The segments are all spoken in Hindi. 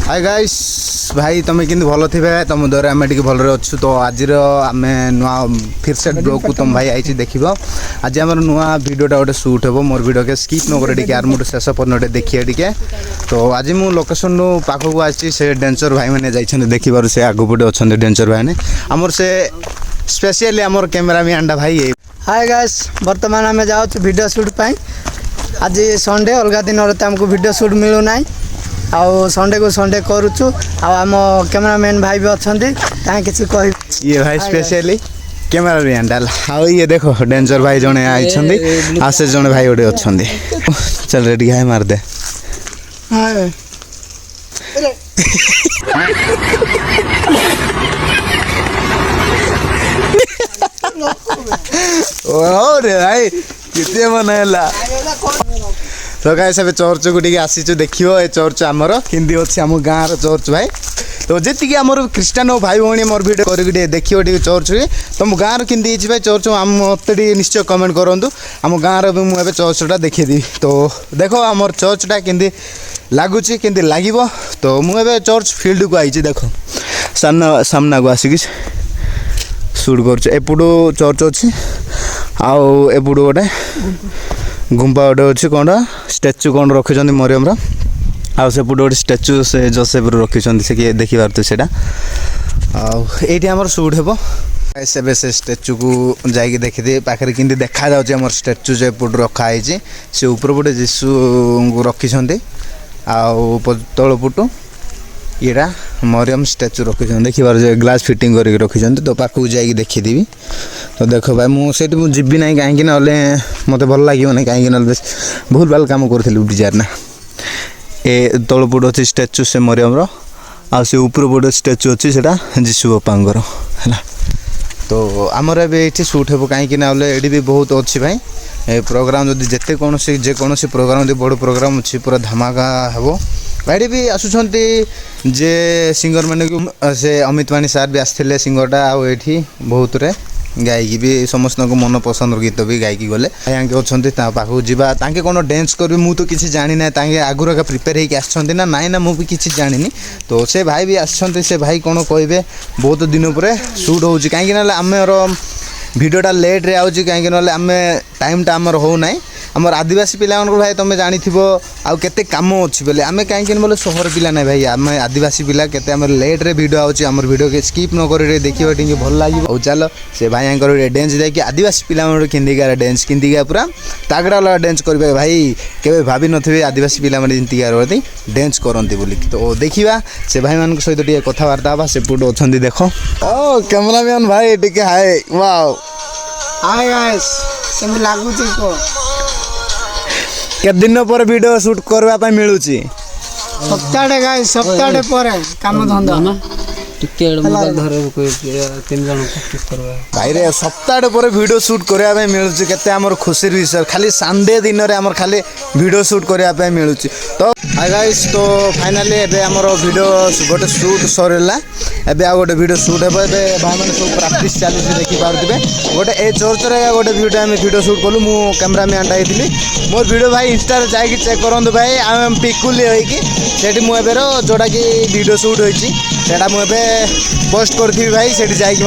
हाय गाइस भाई तुम कि भल थे तुम द्वारा आम टे भलरे अच्छु तो आज आम नुआ फिर से ब्लॉग को तुम भाई आई देख आज आम नुआ भिडटा गोटे सुट हे मोर भिड के स्किप न करे आरम्भ शेष पर्यटन देखिए टे तो आज मुझे लोकेशन पाखक आसी से डेंजर भाई मैंने जाइए देखिबार से आगपटे अच्छा डेंजर भाई ने आमर से स्पेशली आमर कैमेरामैन भाई। हाय गाइस बर्तमान आम जाऊँ वीडियो शूट पाई आज संडे अलग दिन आमको वीडियो शूट मिलूना आउ संडे को संडे करुचु आम कैमरामैन भाई भी अच्छा किसी कह ये भाई स्पेशली कैमरामैन डाल आउ ये देखो डेंजर भाई जड़े आई आशे जड़े भाई गोटे अच्छा चल रेडी हाय मार दे रे भाई कितने मनाला तो गाइस अब चर्च को टी आसीचु देखियो ए चर्च आमर हिंदी अच्छी आम गाँव चर्च भाई तो जी आमर क्रिस्टियन भाई भाई मोर भिड कर देखियो चर्च तुम गाँव कि भाई चर्च आम मत निश्चय कमेंट करूँ आम गाँव भी मुझे चर्चटा देखी तो देख आमर चर्चटा कि लगुच कि लगे तो मुझे चर्च फील्ड को आई देख सामना को आसिक सुट करपटू चर्च अच्छी आउ एपटू गोटे गुंपा गोटे अच्छी कौन स्टाच्यू कौन रखी मरियम आउ सेपटू गोटे स्टाच्यू से जोसेफ रखी से किए देखिपार से आईटी आमर सुट हे से से स्टाच्यू को जाकि देखिए पाखे कि देखा जाम स्टाच्यू जो एपट रखाई से ऊपर पटे जीशु रखी आउ तल पटू ये मरियम स्टाच्यू रखी देखिबार जो ग्लास फिटिंग करके रखी तो पाखक जाकि देखीदेवी तो देख भाई मुझे जीवी ना कहीं ना मत भल लगे ना कहीं भूल भाल कम करी उठीजार ना ए तल पट अच्छी स्टाच्यू से मरियम से ऊपर पट स्टाच्यू अच्छी से जीशु बापांर है तो आमर ए सुट हे कहीं ये भी बहुत अच्छी भाई ए प्रोग्राम जब जिते कौन जेकोसी प्रोग्राम बड़ प्रोग्राम अच्छी पूरा धमाका हे भाई भी आसुंच जे सिंगर मैंने से अमित वाणी सार भी आसते सिंगरटा आठी बहुत रे गायकी भी समस्त को मन पसंद गीत भी गायकी गले यहाँ अच्छा पाखक जावा कौन डांस करेंगे मुझे तो किसी जानी ना आगुरी प्रिपेयर होकर ना नाई ना मुझे किसी जानी तो से भाई भी आसते से भाई कौन कहे बहुत दिन पर सुट हो कहीं आमर भिडटा लेट रे आउची कहीं आम टाइमटा आमर हो ना आमर आदिवासी पिला भाई तुम जानी आउ केते काम अच्छी बोले आम कहीं बोले सहर पिला ना भाई आम आदिवासी पिला केते आम लेट रे वीडियो आउची आमर वीडियो के स्किप न कर देखिए टे भल लगे और चलो से भाई डांस देखिए आदिवासी पिला किंदिकार डांस किंदिका पूरा तागड़ा वाला डांस करेंगे भाई केवे भाभी नथिबे आदिवासी पिला जिंतिकार डांस करती बोली तो देखा से भाई मान सहित टे कथबार्ता से पुट अच्छा देख ओ कैमरामैन भाई टे हाय वाओ हाय गाइस सेम लागुच को के दिन पर वीडियो शूट करबा मिलू सप्ताह गाइस सप्ताह पर काम धंदा भाई रे सप्ताह पर वीडियो शूट करने मिलूँ के आमर खुशी विषय खाली संडे दिन में आमर खाली वीडियो शूट करने मिलूँ तो गाइस तो फाइनाली एबे आमर वीडियो गोटे शूट सरला एबे आ गोटे वीडियो शूट हे भाई मैंने सब प्रैक्टिस चली देखी पारे गोटे ए चर्च रे गोटे वीडियो आम वीडियो शूट कलु मु कैमरामैन आई मोर वीडियो भाई इंस्टा जाकि चेक करूँ भाई आम पिकुली होगी मुझे जोटा कि वीडियो शूट होता मुझे पोस्ट करी भाई से जाकि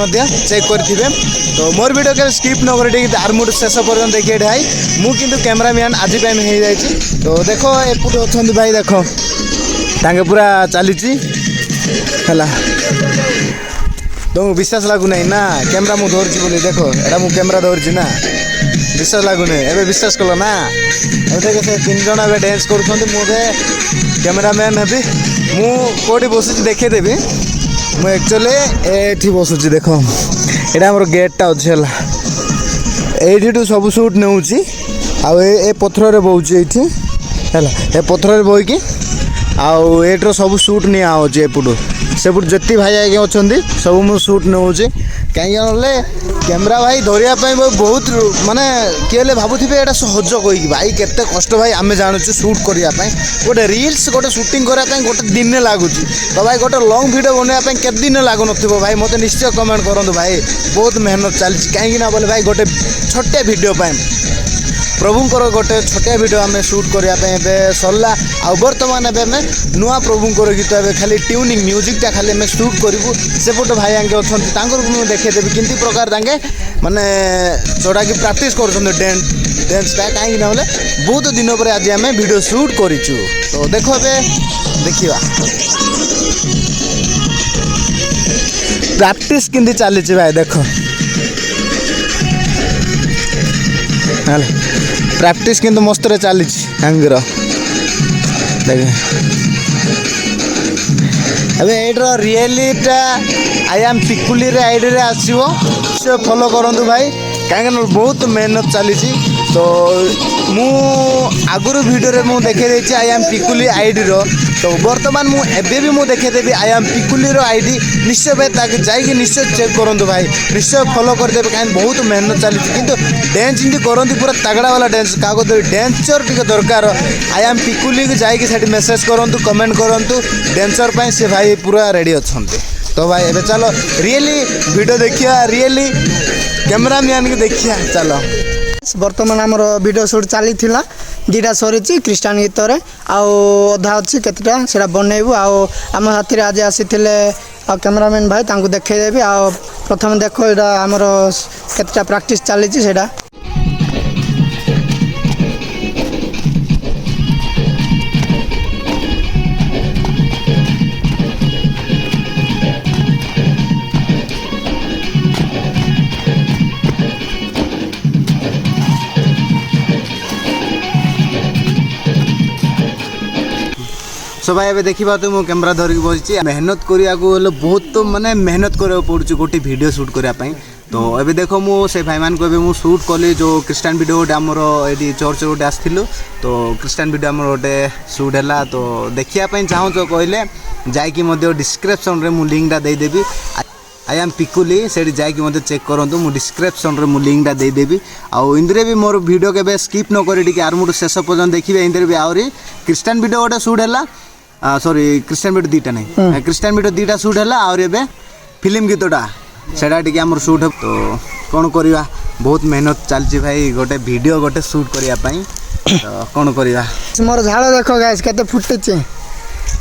चेक करेंगे तो मोर वीडियो के स्किप न कर आरम्भ शेष पर्यटन देखिए भाई मुझे कैमरामैन आज हो जाए तो देख एपट अच्छा भाई देख तांगे पूरा चली तुमको विश्वास लगुना ना कैमरा मुझे धरची बोली देख एटा मुझे कैमरा धरची ना विश्वास लगुनि एवं विश्वास कल ना देख से तीन जन ए डांस कर कैमरामैन हेबी मुझे बस देखेदेवी मुझे एक्चुअली ये बसुची देख यहाँ आम गेटा अच्छे ये सब सुट नौ ए पथर बोची ये पथर बोईकी आउ एट्र सब सुट निजी एपटू सेपट जी भाई आगे अच्छा सब मुझे सुट नौ कहीं कैमरा भाई धरियापाई बहुत माने किए भावुवे यहाँ सहज कहीकि भाई केते कष्ट भाई आम जानूँ सुट करने गोटे रिल्स गोटे सुटिंग करने गोटे दिन लगुच तो भाई गोटे लंग वीडियो बनवाई के दिन लगुन भाई मत निश्चय कमेंट करूँ भाई बहुत मेहनत चली कहीं बोले भाई गोटे छोटे वीडियो प्रभुंकर गोटे छोटिया वीडियो आम सुट करने सरला आ बर्तमान एवं नुआ प्रभुंकर गीत खाली ट्यूनिंग म्यूजिकटा खाली आम सुट करूँ सेपट भाई आगे अच्छा मुझे देखदेवी किंती प्रकार तांगे माने जोटा कि प्राक्ट कर डांसटा कहीं ना बहुत दिन पर आज आम वीडियो सुट करूँ तो देख देखा प्राक्ट किंती चली भाई देख प्राक्ट किंतु मस्त चली देख अबे एड्र रियलिटा आई एम पिकुली रे आईडी रे आसीबो से फॉलो करंतु भाई कहीं बहुत मेहनत चली तो मु आगुरी वीडियो रे मु देखे देछि आई एम पिकुली आईडी रो तो बर्तमान मु एबे भी मु देखे देबी आई एम पिकुली रो आईडी निश्चय भाई ताके जाइए निश्चय चेक करंतु भाई निश्चय फॉलो कर देबे कहीं बहुत मेहनत चली किंतु डांस इंदी करंतु पूरा तगड़ा वाला डांस काको डांसर टिके दरकार आई एम पिकुली को जाइए सेठी मेसेज करंतु कमेंट करंतु डांसर पई से भाई पूरा रेडी अछंती तो भाई एबे चलो रियली वीडियो देखिया रियली कैमरामैन के देखिया चलो बर्तमान आमर वीडियो शूट चली दुटा सरी क्रिस्टान गीत आधा अच्छी केतटा से बनइबू आम साथी आज आसी कैमरामैन भाई तांको देखदेवी आ प्रथम देख यहाँ आमर केतटा प्रैक्टिस चली सेटा सो भाई एबे देखिबा तो मो कैमरा धरिक बसिची मेहनत करिया को बहुत तो माने मेहनत करिया पड़ुची गोटे वीडियो शूट करिया पई तो एबे देखो मु से भाई मान को एबे मु शूट कली जो क्रिस्टियन वीडियो गोटे हमर एडी चर्च गोटे आस्थिलु तो क्रिस्टियन वीडियो हमर गोटे शूट हैला तो देखिया पई चाहू तो कहले जाय कि मध्य डिस्क्रिप्शन रे मु लिंक दा दे देबी आई एम पिकुली से जाकि मत चेक करूँ मुझे डिस्क्रिप्शन में लिंकटा देदेवी आउ इंदरे भी मोर वीडियो के स्किप न करी आरमू शेष पर्यटन देखिए इंदरे भी आहरी क्रिस्टियन वीडियो गोटे शूट है सॉरी क्रिस्टियन वीडियो दीटा नहीं क्रिस्टियन वीडियो दीटा शूट है और ए फिल्म गीतटा सेटा टी आम शूट है तो कौन करवा बहुत मेहनत चलती भाई गोटे वीडियो गोटे शूट करने तो कौन करवा मोर झाड़ देख गाइस केते फुटी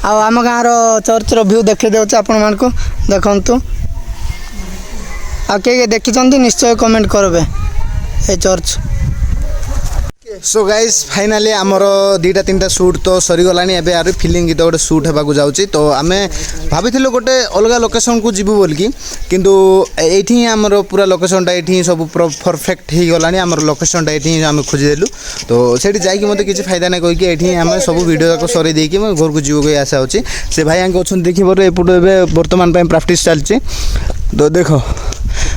आम गाँव चर्च व्यू देखी दे आपण को देखु आ के देखी निश्चय कमेंट करबे ए चर्च सो गाइस फाइनाली आमर दुटा तीन शूट तो सरीगलानी एबे आर फिल्म गीत गोटे शूट होगा जाऊँगी तो आम भाभी गोटे अलग लोकेशन को जीवु बोलिकी किंतु एठी आमर पूरा लोकेशनटा ये सब परफेक्ट हो गलानी आमर लोकेशनटा ये आम खोजिदेलु तो सेठी जाइए मत किसी फायदा नहीं कहीकि ये आम सब वीडियो जाक सर देकी घर को जीव को आशा अच्छी से भाई आगे अच्छा देखिए एपट बर्तमान प्राक्ट चलती तो देख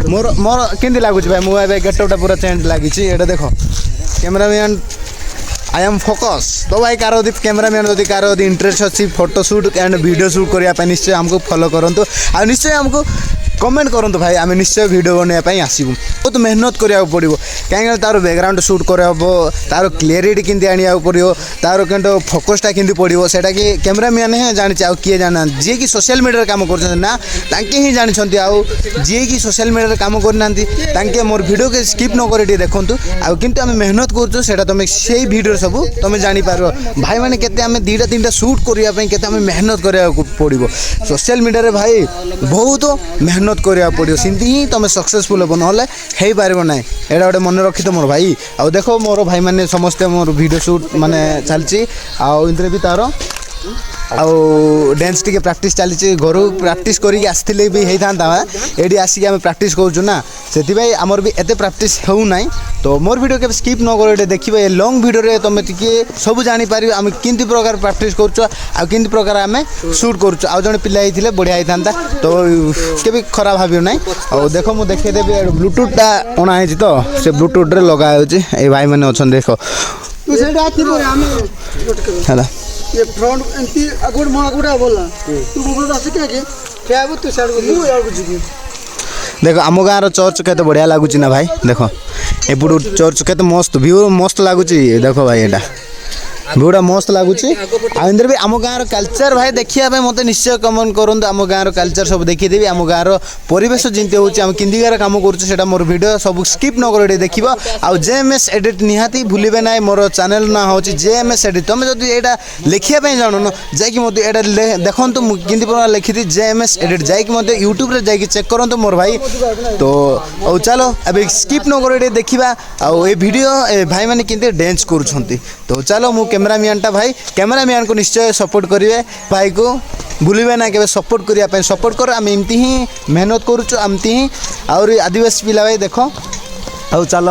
मोर मोर केमती लगुच भाई मुझे गेटअपटा पूरा चेंज लगी देख कैमरामैन आई एम फोकस तो भाई कार कैमरामैन जब कार इंटरेस्ट अच्छी photo shoot and video shoot करने निश्चय हमको फॉलो करूँ आ निश्चय हमको कमेंट करूँ भाई आम निश्चय वीडियो बनवाई आसबू बहुत मेहनत करा पड़ो कहीं तार बैकग्राउंड शूट करहब तार क्लीयरिटी केमती आने पड़ो तार के फोकसटा केमती पड़ो सेटा कि कैमरामैन ही जानी आउ किए जाना जी कि सोशल मीडिया काम कर ना तांके ही जानी आउ जी कि सोशल मीडिया काम करना मोर वीडियो के स्किप न कर देखूँ आउ किंतु आम मेहनत करूँ तुम से वीडियो सब तुम जापर भाई मैंने केते आम दुटा तीन शूट करने के मेहनत करा पड़ो सोशल मीडिया भाई बहुत मेहनत करा पड़ो सिंती ही तुम सक्सेसफुल हम ना हो पार ना एटा गोटे मन रखी तो मोर भाई आउ देख मोर भाई मैंने समस्ते मोर वीडियो शूट माने चलती आउे भी तार आउ डांस टी प्राक्ट चली घर प्राक्ट करके आसते भी होता ये आसिक आम प्राक्ट करूँ से आमर भी एत प्राक्ट होना तो मोर वीडियो के स्किप न कर देखिए लंग वीडियो तुम टी सब जापर आम किंती प्रकार प्राक्ट कर प्रकार आम शूट करुँ आउ जड़े पिला होते बढ़िया होता तो के खराब भाव ना और देख मुझे देखदेवी ब्लूटूथटा अणाई तो से ब्लूटूथ रे लगा ये भाई मैंने अच्छा देख है ये फ्रंट एंटी अगुड मोड़ा गुड़ा बोला तू बोल आसे के क्या अब तू साइड को यार कुछ की देख आम गाँव चर्च के बढ़िया लगुच ना भाई देख एपटू चर्च के मस्त व्यू मस्त लगुच देख भाई यहाँ ଭିୟୁଟା ମସ୍ତ ଲାଗୁଛି ଆଉ ଏମିତିରେ ବି ଆମ ଗାଁର କଲଚର ଭାଇ ଦେଖିବା ପାଇଁ ମୋତେ ନିଶ୍ଚୟ କମେଣ୍ଟ କରନ୍ତୁ ଆମ ଗାଁର କଲଚର ସବୁ ଦେଖିଦେବି ଆମ ଗାଁର ପରିବେଶ ଯେମିତି ହେଉଛି ଆମେ କିନ୍ଦିଗାର କାମ କରୁଛୁ ସେଇଟା ମୋର ଭିଡ଼ିଓ ସବୁ ସ୍କିପ୍ ନ କରି ଟିକେ ଦେଖିବ ଆଉ JMS ଏଡିଟ୍ ନିହାତି ଭୁଲିବେ ନାହିଁ ମୋର ଚ୍ୟାନେଲ ନାଁ ହେଉଛି JMS ଏଡିଟ୍ ତମେ ଯଦି ଏଇଟା ଲେଖିବା ପାଇଁ ଜାଣୁନ ଯାଇକି ମୋତେ ଏଇଟା ଦେଖନ୍ତୁ ମୁଁ କେମିତି ପୁରା ଲେଖିଛି JMS ଏଡିଟ୍ ଯାଇକି ମୋତେ ୟୁଟ୍ୟୁବରେ ଯାଇକି ଚେକ୍ କରନ୍ତୁ ମୋର ଭାଇ ତ ଆଉ ଚାଲ ଏବେ ସ୍କିପ୍ ନ କରି ଟିକେ ଦେଖିବା ଆଉ ଏ ଭିଡ଼ିଓ ଏ ଭାଇମାନେ କେମିତି ଡ୍ୟାନ୍ସ କରୁଛନ୍ତି ତ ଚାଲ ମୁଁ କ୍ୟାମେରାମ୍ୟାନଟା ଭାଇ କ୍ୟାମେରାମ୍ୟାନକୁ ନିଶ୍ଚୟ ସପୋର୍ଟ କରିବେ ଭାଇକୁ ଭୁଲିବେ ନା କେବେ ସପୋର୍ଟ କରିବା ପାଇଁ ସପୋର୍ଟ କର ଆମେ ଏମିତି ହିଁ ମେହନତ କରୁଛୁ ଏମିତି ହିଁ ଆହୁରି ଆଦିବାସୀ ପିଲା ଭାଇ ଦେଖ ଆଉ ଚାଲ